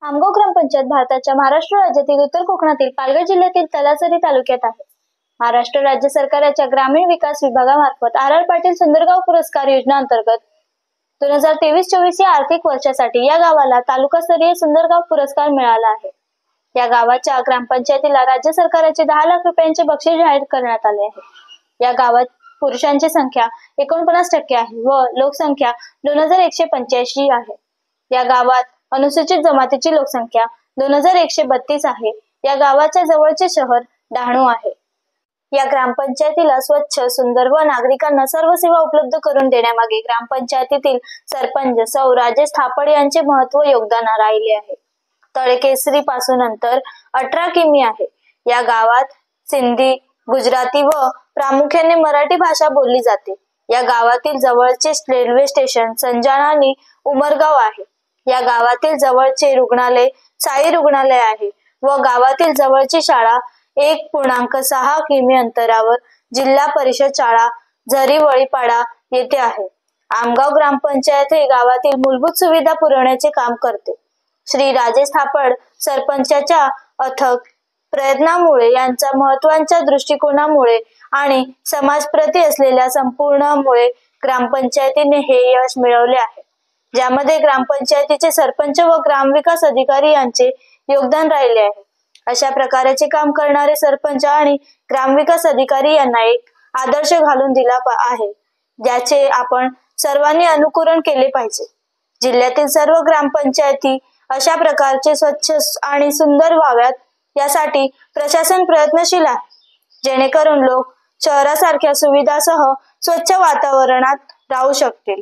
आमगाव ग्रामपंचायत भारताच्या महाराष्ट्र राज्यातील उत्तर कोकणातील पालघर जिल्ह्यातील तलासरी तालुक्यात आहे। महाराष्ट्र राज्य सरकारच्या ग्रामीण विकास विभागामार्फत आर पाटील सुंदरगाव पुरस्कार योजना अंतर्गत 2023-24 या आर्थिक वर्षासाठी या गावाला तालुकास्तरीय सुंदरगाव पुरस्कार मिळाला आहे। या गावाच्या ग्रामपंचायतीला राज्य सरकारचे 10 लाख रुपयांचे बक्षीस जाहीर करण्यात आले आहे। या गावात पुरुषांची संख्या 49% आहे व लोकसंख्या 2185 आहे। या गावात अनुसूचित जमातीची लोकसंख्या 2132 आहे। या गावाच्या जवळचे शहर डहाणू आहे। या ग्रामपंचायतीला स्वच्छ, सुंदर व नागरिकांना सर्व सेवा उपलब्ध करून देण्यामागे ग्रामपंचायतीतील सरपंच सौ राजेश थापड यांचे महत्त्व योगदान राहिले आहे। तळेकेसरी पासून अंतर 18 किमी आहे। या गावात सिंधी, गुजराती व प्रामुख्याने मराठी भाषा बोलली जाते। या गावातील जवळचे रेल्वे स्टेशन संजाणा आणि उमरगाव आहे। या गावातील जवळचे रुग्णालय साई रुग्णालय आहे व गावातील जवळची शाळा 1.6 किमी अंतरावर जिल्हा परिषद शाळा झरीवळीपाडा येथे आहे। आमगाव ग्रामपंचायत हे गावातील मूलभूत सुविधा पुरवण्याचे काम करते। श्री राजेश थापड सरपंचाच्या अथक प्रयत्नामुळे, यांच्या महत्त्वाच्या दृष्टिकोनामुळे आणि समाजप्रती असलेल्या संपूर्णमुळे ग्रामपंचायतीने हे यश मिळवले आहे, ज्यामध्ये ग्रामपंचायतीचे सरपंच व ग्रामविकास अधिकारी यांचे योगदान राहिले आहे। अशा प्रकारचे काम करणारे सरपंच आणि ग्रामविकास अधिकारी यांना एक आदर्श घालून दिला आहे, ज्याचे आपण सर्वांनी अनुकरण केले पाहिजे। जिल्ह्यातील सर्व ग्रामपंचायती अशा प्रकारचे स्वच्छ आणि सुंदर व्हाव्यात यासाठी प्रशासन प्रयत्नशील आहे, जेणेकरून लोक शहरासारख्या सुविधासह स्वच्छ वातावरणात राहू शकतील।